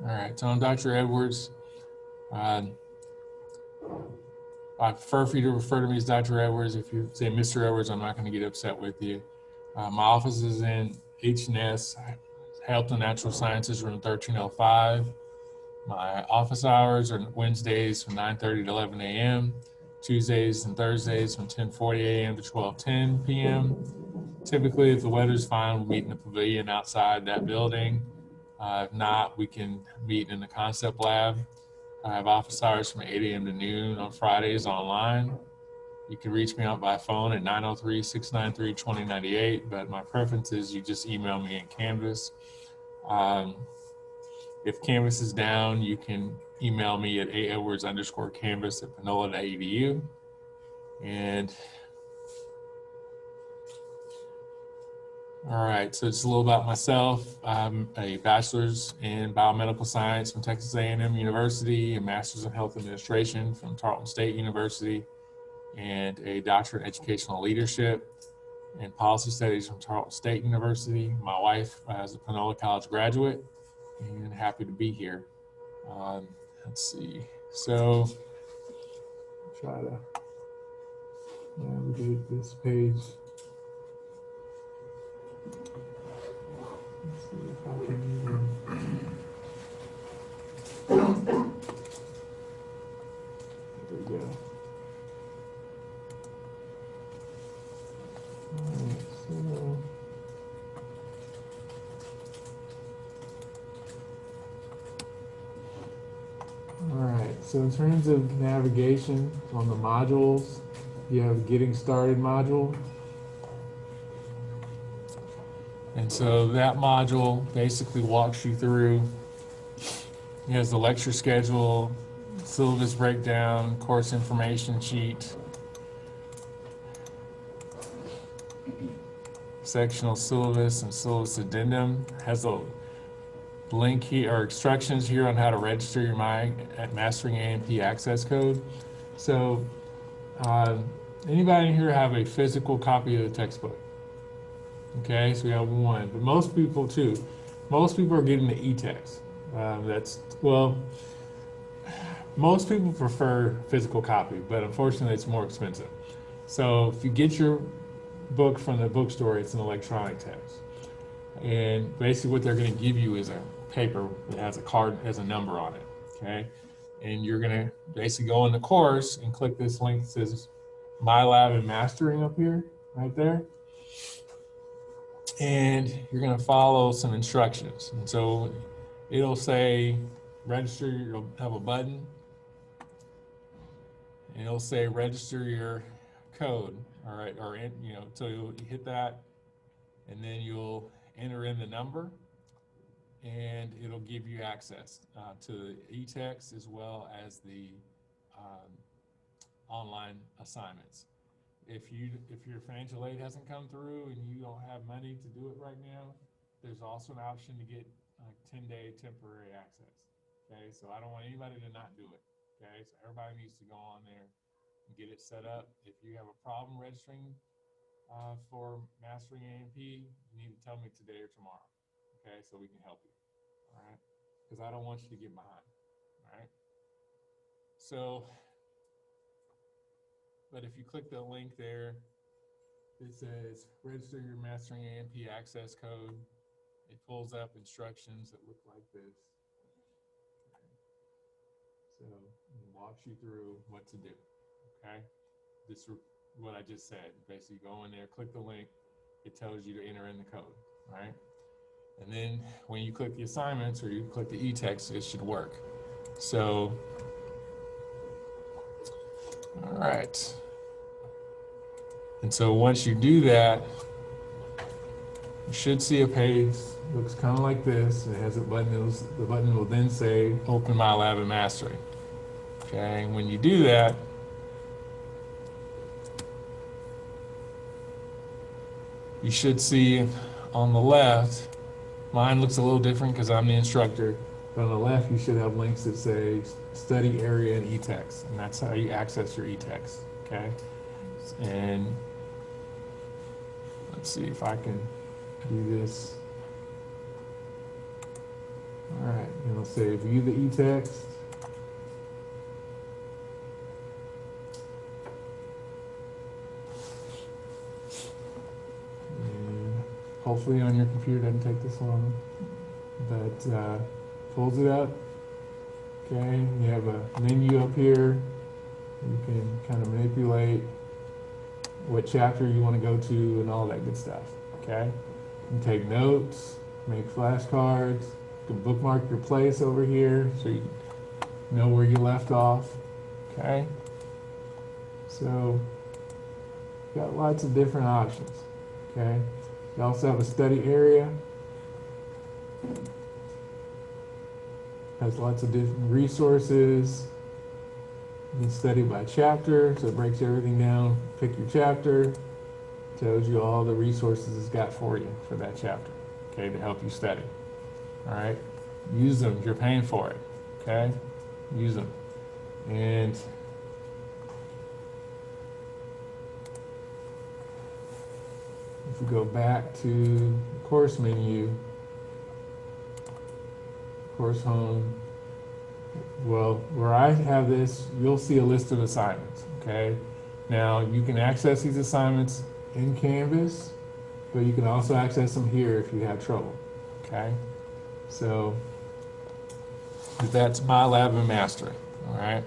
All right, so I'm Dr. Edwards. I prefer for you to refer to me as Dr. Edwards. If you say Mr. Edwards, I'm not going to get upset with you. My office is in H&S, Health and Natural Sciences, room 1305. My office hours are Wednesdays from 9:30 to 11 a.m., Tuesdays and Thursdays from 10:40 a.m. to 12:10 p.m. Typically, if the weather's fine, we'll meet in the pavilion outside that building. If not, we can meet in the concept lab. I have office hours from 8 a.m. to noon on Fridays online. You can reach me out by phone at 903-693-2098, but my preference is you just email me in Canvas. If Canvas is down, you can email me at aedwards_canvas@panola.edu. And all right, so just a little about myself. I'm a bachelor's in biomedical science from Texas A&M University, a master's in health administration from Tarleton State University, and a doctorate in educational leadership and policy studies from Tarleton State University. My wife is a Panola College graduate, and happy to be here. Let's see. So, try to navigate this page. Let's see if I can even. There we go. All right, so. All right, so in terms of navigation on the modules, you have a Getting Started module. And so that module basically walks you through, it has the lecture schedule, syllabus breakdown, course information sheet, sectional syllabus and syllabus addendum, has a link here or instructions here on how to register your Mastering A&P access code. So anybody in here have a physical copy of the textbook? Okay, so we have one, but most people too. Most people are getting the e-text. Most people prefer physical copy, but unfortunately it's more expensive. So if you get your book from the bookstore, it's an electronic text. And basically what they're going to give you is a paper that has a card, has a number on it, okay? And you're going to basically go in the course and click this link that says My Lab and Mastering up here, right there. And you're going to follow some instructions. And so it'll say register, you'll have a button, and it'll say register your code, all right, so you'll hit that, and then you'll enter in the number, and it'll give you access to the e-text as well as the online assignments. If your financial aid hasn't come through and you don't have money to do it right now, there's also an option to get 10-day temporary access. Okay, so I don't want anybody to not do it. Okay, so everybody needs to go on there and get it set up. If you have a problem registering for Mastering A&P, you need to tell me today or tomorrow. Okay, so we can help you. All right, because I don't want you to get behind. All right, so. But if you click the link there, it says register your Mastering A&P access code. It pulls up instructions that look like this. Okay. So it walks you through what to do. Okay. This is what I just said. Basically, go in there, click the link. It tells you to enter in the code. Right. And then when you click the assignments or you click the e-text, it should work. So, all right. And so once you do that, you should see a page. It looks kind of like this. It has a button. The button will then say Open My Lab and Mastery. Okay, and when you do that, you should see on the left, mine looks a little different because I'm the instructor, but on the left you should have links that say Study Area and e-text, and that's how you access your e-text. Okay, and let's see if I can do this. All right, say view the e-text. And hopefully on your computer doesn't take this long, but pulls it up. Okay, you have a menu up here. You can kind of manipulate what chapter you want to go to and all that good stuff. Okay, you can take notes, make flashcards, you can bookmark your place over here so you know where you left off. Okay, so got lots of different options. Okay, you also have a study area. Has lots of different resources. You can study by chapter, so it breaks everything down. Pick your chapter, tells you all the resources it's got for you for that chapter, okay, to help you study. All right, use them. You're paying for it, okay? Use them. And if we go back to the course menu, course home, well, where I have this, you'll see a list of assignments, okay? Now, you can access these assignments in Canvas, but you can also access them here if you have trouble, okay? So, that's my LabMastery, all right?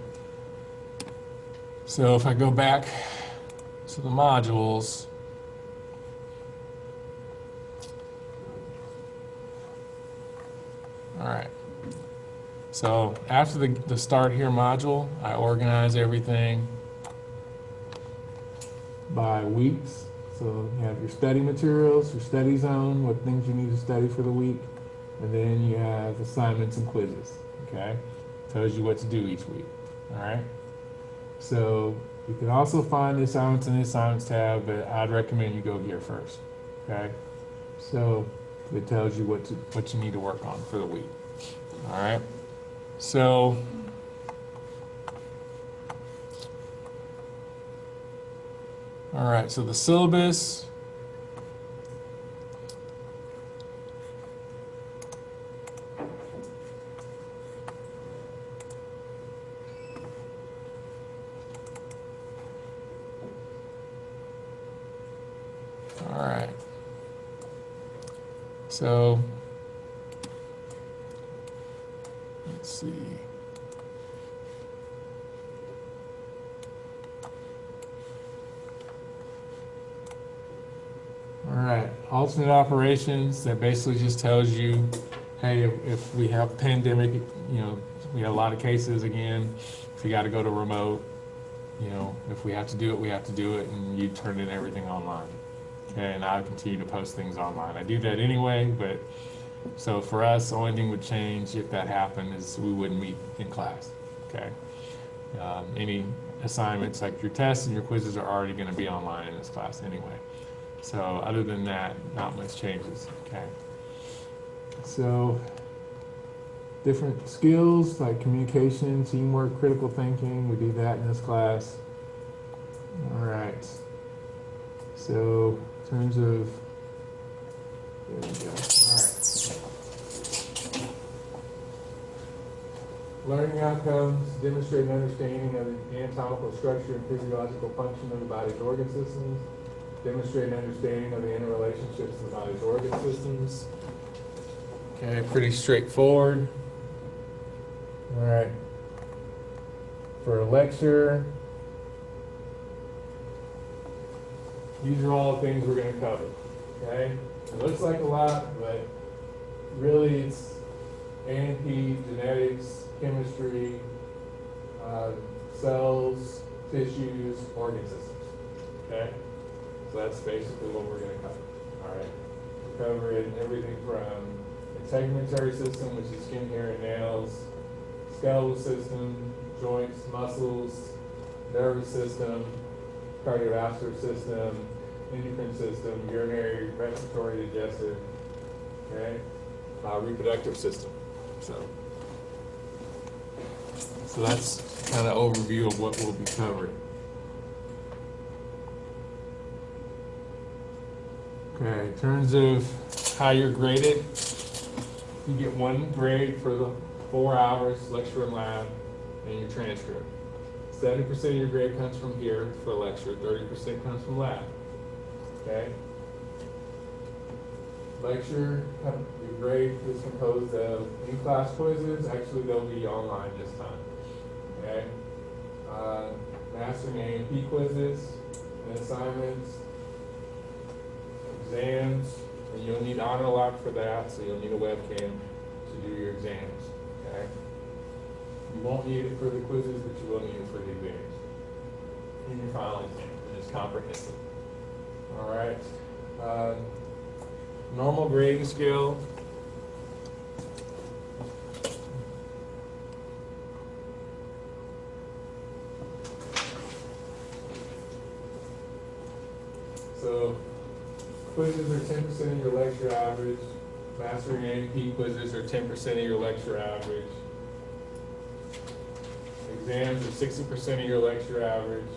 So if I go back to the modules, all right. So after the Start Here module, I organize everything by weeks. So you have your study materials, your study zone, what things you need to study for the week, and then you have assignments and quizzes, okay? Tells you what to do each week, all right? So you can also find the assignments in the assignments tab, but I'd recommend you go here first, okay? So it tells you what you need to work on for the week, all right? So all right, so the syllabus, all right, so let's see. All right, alternate operations, that basically just tells you, hey, if we have pandemic, you know, we have a lot of cases again, if you got to go to remote, you know, if we have to do it, we have to do it, and you turn in everything online. Okay, and I'll continue to post things online. I do that anyway, but so for us, the only thing would change if that happened is we wouldn't meet in class. Okay, any assignments like your tests and your quizzes are already going to be online in this class anyway. So other than that, not much changes, okay? So different skills like communication, teamwork, critical thinking, we do that in this class. All right. So in terms of, there we go, all right. Learning outcomes, demonstrate an understanding of the anatomical structure and physiological function of the body's organ systems. Demonstrate an understanding of the interrelationships of the body's organ systems. Okay, pretty straightforward. All right. For a lecture, these are all the things we're going to cover. Okay? It looks like a lot, but really it's A&P, genetics, chemistry, cells, tissues, organ systems. Okay? So that's basically what we're going to cover. All right. We're covering everything from the integumentary system, which is skin, hair, and nails, skeletal system, joints, muscles, nervous system, cardiovascular system, endocrine system, urinary, respiratory, digestive, okay, reproductive system. So that's kind of overview of what we'll be covering. Okay, in terms of how you're graded, you get 1 grade for the 4 hours, lecture and lab, and your transcript. 70% of your grade comes from here for lecture, 30% comes from lab. Okay? Lecture, your grade is composed of in-class quizzes. Actually, they'll be online this time. Okay? Mastering A&P quizzes and assignments, exams, and you'll need honor lock for that, so you'll need a webcam to do your exams. Okay? You won't need it for the quizzes, but you will need it for the exams. In your final exam, and it's comprehensive. All right. Normal grading scale. So quizzes are 10% of your lecture average. Mastering A&P quizzes are 10% of your lecture average. Exams are 60% of your lecture average.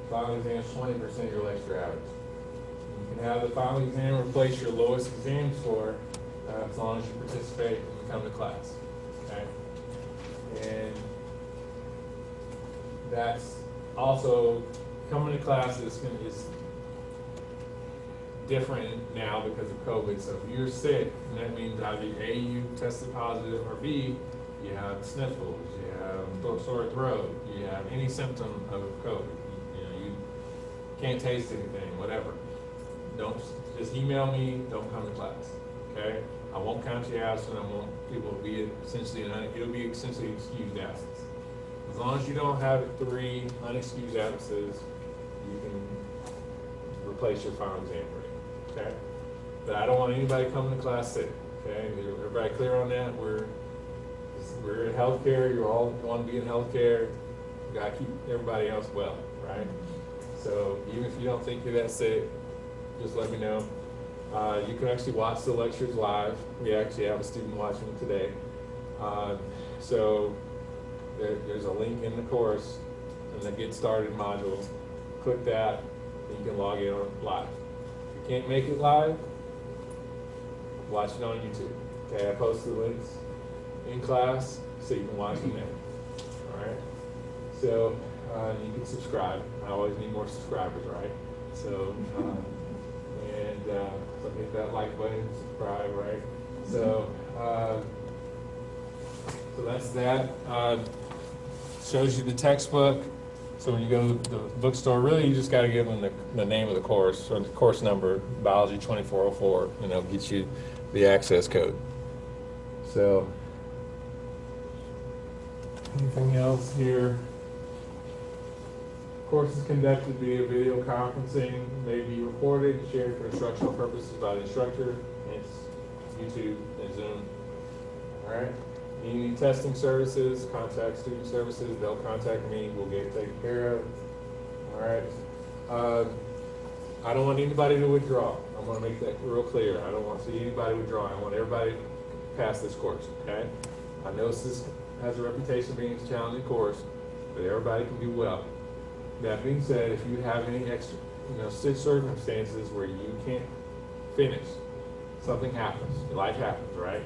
Final exams 20% of your lecture average. You can have the final exam replace your lowest exam score as long as you participate and come to class. Okay? And that's also coming to class is different now because of COVID. So if you're sick, and that means either A, you tested positive, or B, you have sniffles, you have sore throat, you have any symptom of COVID. You can't taste anything, whatever. Don't just email me. Don't come to class. Okay? I won't count you absent. I want people to be essentially it'll be essentially excused absence. As long as you don't have 3 unexcused absences, you can replace your final exam grade. Okay? But I don't want anybody coming to class sick. Okay? Everybody clear on that? We're in healthcare. You all want to be in healthcare. You gotta keep everybody else well, right? So even if you don't think you're that sick, just let me know. You can actually watch the lectures live. We actually have a student watching today. So there's a link in the course in the Get Started module. Click that, and you can log in on live. If you can't make it live, watch it on YouTube. Okay, I posted the links in class so you can watch them there. All right. So you can subscribe. I always need more subscribers, right? So. So hit that like button, subscribe, right? So, so that's that. Shows you the textbook. So when you go to the bookstore, really you just got to give them the name of the course or the course number, Biology 2404, and they'll get you the access code. So, anything else here? Course is conducted via video conferencing, may be recorded, shared for instructional purposes by the instructor. It's YouTube and Zoom. All right. Need any testing services? Contact student services. They'll contact me. We'll get it taken care of. All right. I don't want anybody to withdraw. I want to make that real clear. I don't want to see anybody withdraw. I want everybody to pass this course. Okay. I know this has a reputation of being a challenging course, but everybody can do well. That being said, if you have any extra, circumstances where you can't finish, something happens, life happens, right?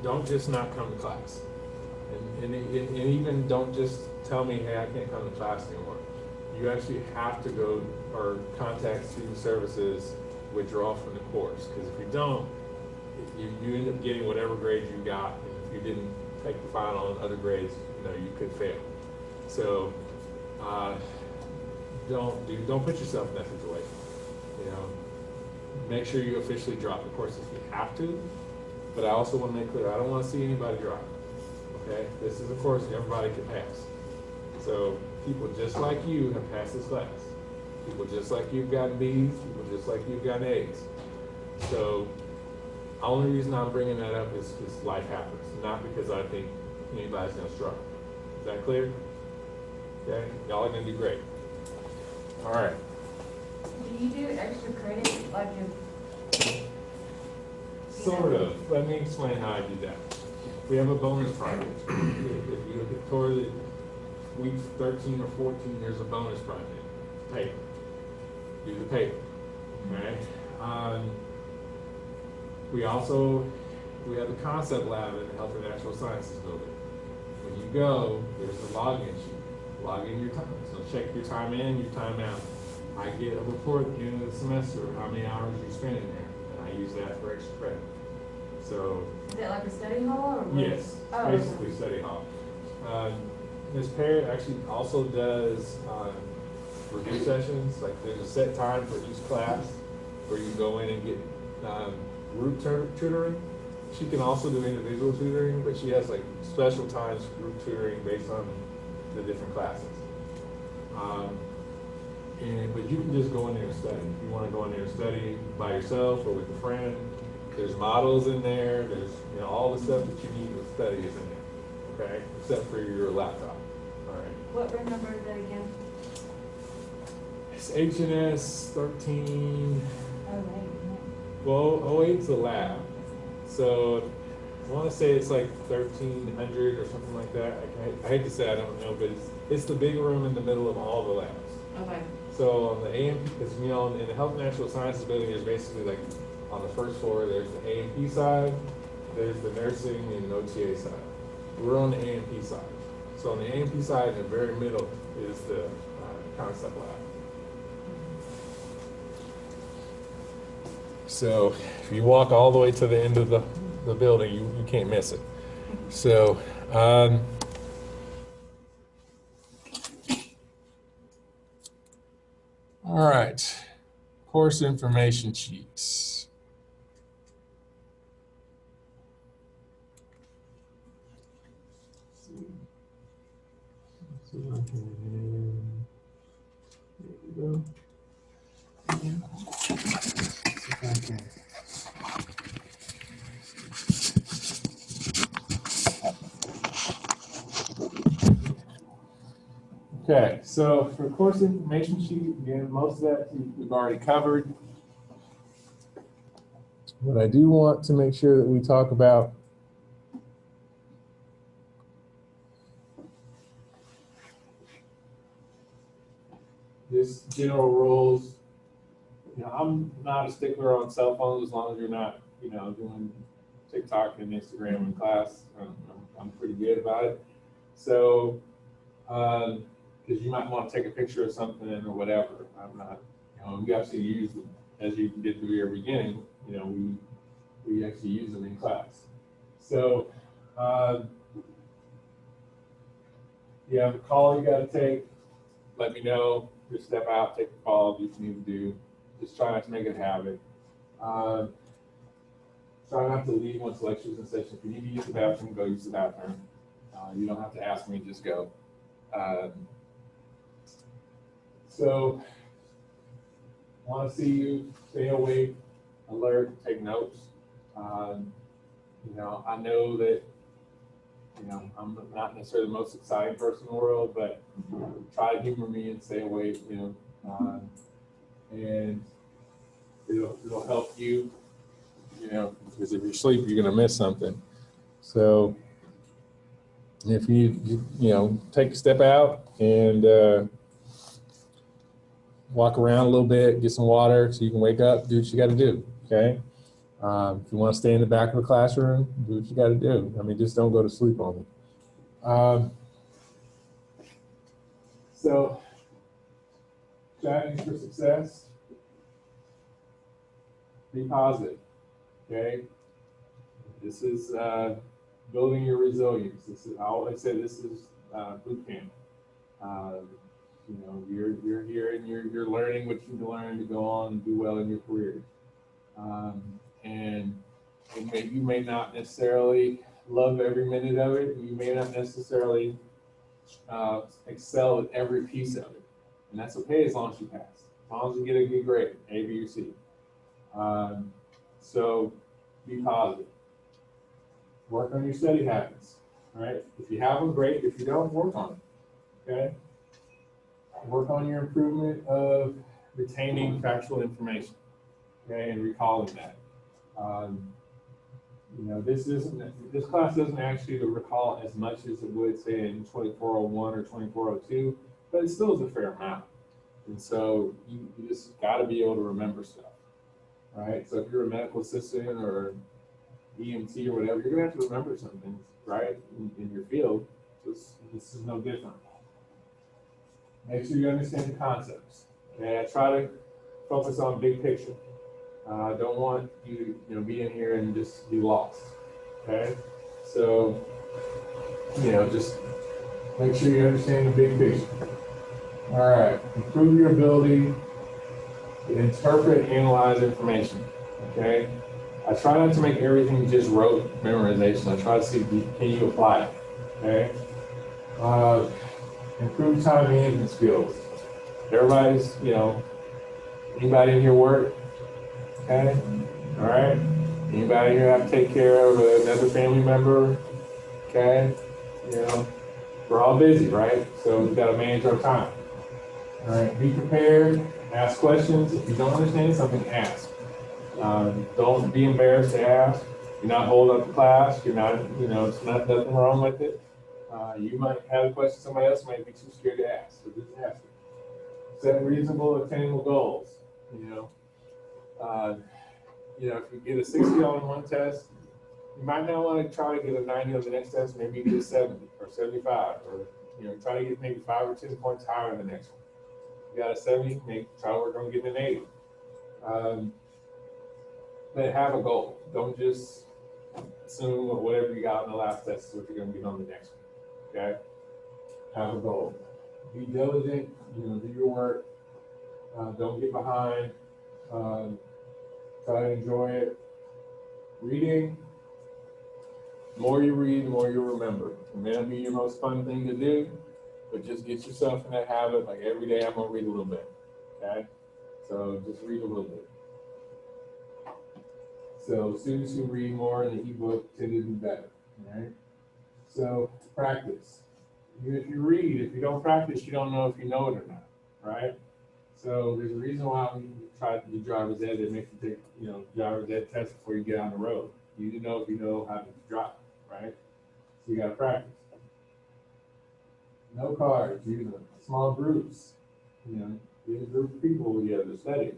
Don't just not come to class, and even don't just tell me, hey, I can't come to class anymore. You actually have to go or contact student services, withdraw from the course, because if you don't, you end up getting whatever grades you got, and if you didn't take the final and other grades, you could fail. So. Don't put yourself in that situation. Make sure you officially drop the course if you have to. But I also want to make clear, I don't want to see anybody drop. Okay, this is a course everybody can pass. So people just like you have passed this class. People just like you've gotten B's. People just like you've gotten A's. So the only reason I'm bringing that up is life happens, not because I think anybody's going to struggle. Is that clear? Okay, y'all are going to do great. All right. Do you do extra credit like Sort of. Let me explain how I do that. We have a bonus project. If you look at toward week 13 or 14, there's a bonus project. Paper. Do the paper. Okay. We also we have the concept lab in the Health and Natural Sciences building. When you go, there's a login sheet. Log in your time. So check your time in, your time out. I get a report at the end of the semester of how many hours you spent in there, and I use that for extra credit. So is it like a study hall or what? yes, Oh, basically okay. study hall. Ms. Parrott actually also does review sessions. Like there's a set time for each class where you go in and get group tutoring. She can also do individual tutoring, but she has like special times for group tutoring based on the different classes. But you can just go in there and study. If you want to go in there and study by yourself or with a friend, there's models in there. There's all the stuff that you need to study is in there. Okay, except for your laptop. All right. What room number is that again? It's HNS 13. Oh, wait. Well, 08 is the lab. So I want to say it's like 1300 or something like that. I hate to say I don't know, but it's the big room in the middle of all the labs. Okay. So on the AMP, because in the Health and Natural Sciences building, there's basically like on the first floor, there's the AMP side, there's the nursing and OTA side. We're on the AMP side. So on the AMP side, in the very middle is the concept lab. So if you walk all the way to the end of the building, you can't miss it. So all right, course information sheets. There you go. Okay, so for course information sheet, again, most of that we've already covered. What I do want to make sure that we talk about this general rules. I'm not a stickler on cell phones as long as you're not, doing TikTok and Instagram in class. I'm pretty good about it. So, because you might want to take a picture of something or whatever. I'm not, we actually use them, as you did at the very beginning, we actually use them in class. So, you have a call you got to take, let me know. Just step out, take a call, do what you need to do. Just try not to make it a habit. Try not to leave once lectures in session. If you need to use the bathroom, go use the bathroom. You don't have to ask me, just go. So, want to see you stay awake, alert, take notes. I know that, I'm not necessarily the most exciting person in the world, but try to humor me and stay awake, and it'll help you, because if you sleep, you're going to miss something. So if you take a step out and walk around a little bit, get some water so you can wake up, do what you got to do, okay? If you want to stay in the back of the classroom, do what you got to do. I mean, just don't go to sleep on me. So, strategies for success. Be positive, okay? This is building your resilience. I always say this is boot camp. You're here and you're learning what you learn to go on and do well in your career. And you may not necessarily love every minute of it. You may not necessarily excel at every piece of it. And that's okay as long as you pass. As long as you get a good grade, A, B, or C. So be positive. Work on your study habits. All right? If you have them, great. If you don't, work on it. Okay? Work on your improvement of retaining factual information. Okay, and recalling that. This class doesn't ask you to recall as much as it would say in 2401 or 2402, but it still is a fair amount. And so you just got to be able to remember stuff, right? So if you're a medical assistant or EMT or whatever, you're gonna have to remember some things, right? In your field, this is no different. Make sure you understand the concepts. Okay, I try to focus on big picture. I don't want you to be in here and just be lost. Okay, so just make sure you understand the big picture. All right, improve your ability to interpret and analyze information. Okay, I try not to make everything just rote memorization. I try to see can you apply it. Okay, improve time management skills. Everybody's anybody in here work? Okay, all right. Anybody here have to take care of another family member? Okay, we're all busy, right? So we got to manage our time. All right, be prepared, ask questions. If you don't understand something, ask. Don't be embarrassed to ask. You're not holding up the class. You're not, it's not nothing wrong with it. You might have a question somebody else might be too scared to ask, so just ask it. Set reasonable, attainable goals. If you get a 60 on one test, you might not want to try to get a 90 on the next test. Maybe you get a 70 or 75, or try to get maybe 5 or 10 points higher than the next one. You got a 70, maybe try to work on getting an 80. But have a goal. Don't just assume whatever you got on the last test is what you're going to get on the next one. Okay? Have a goal. Be diligent. Do your work. Don't get behind. Try to enjoy it. Reading. The more you read, the more you remember. It may not be your most fun thing to do, but just get yourself in that habit. Like every day, I'm gonna read a little bit. Okay? So just read a little bit. So students who read more in the ebook tend to do better. Right? So practice. Even if you read, if you don't practice, you don't know if you know it or not. Right? So there's a reason why we try to do driver's ed. They make you take driver's ed test before you get on the road. You need to know if you know how to drive. Right? So you got to practice. No cards, small groups. Get a group of people together, study.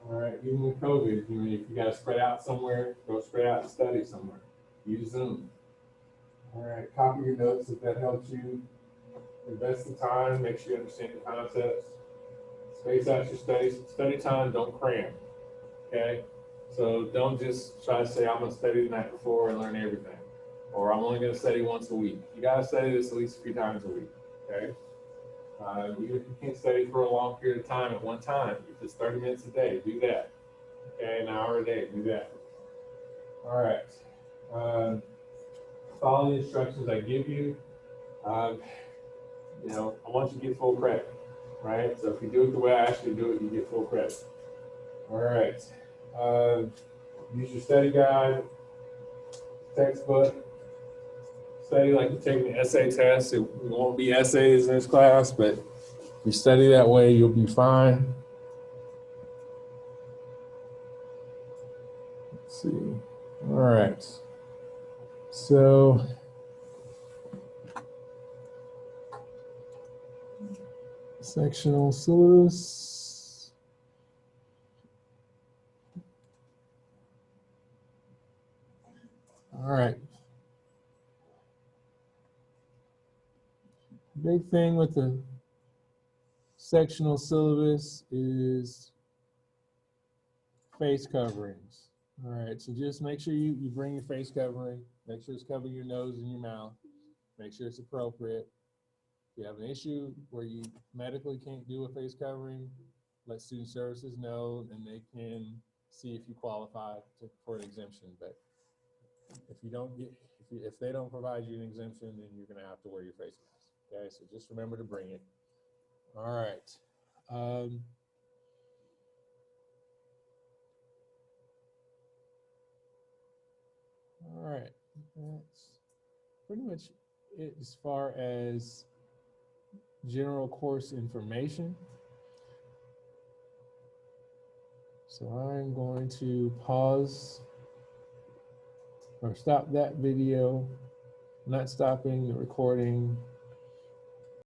All right, even with COVID, if you got to spread out somewhere, go spread out and study somewhere. Use Zoom. All right, copy your notes if that helps you. Invest the time, make sure you understand the concepts. Space out your study time, don't cram. Okay? So don't just try to say, I'm going to study the night before and learn everything. Or I'm only going to study once a week. You got to study this at least a few times a week. Okay? Even if you can't study for a long period of time at one time, if it's 30 minutes a day, do that. Okay, an hour a day, do that. All right. Follow the instructions I give you. I want you to get full credit, right? So if you do it the way I ask you to do it, you get full credit. All right. Use your study guide, textbook. Study like you're taking the essay test. It won't be essays in this class, but if you study that way, you'll be fine. Let's see. All right. So sectional syllabus. All right. Big thing with the sectional syllabus is face coverings. All right, so just make sure you bring your face covering. Make sure it's covering your nose and your mouth. Make sure it's appropriate. If you have an issue where you medically can't do a face covering, let student services know and they can see if you qualify for an exemption. But if you don't get, if they don't provide you an exemption, then you're gonna have to wear your face mask. Okay, so just remember to bring it. All right. All right, that's pretty much it as far as general course information. So I'm going to pause or stop that video, not stopping the recording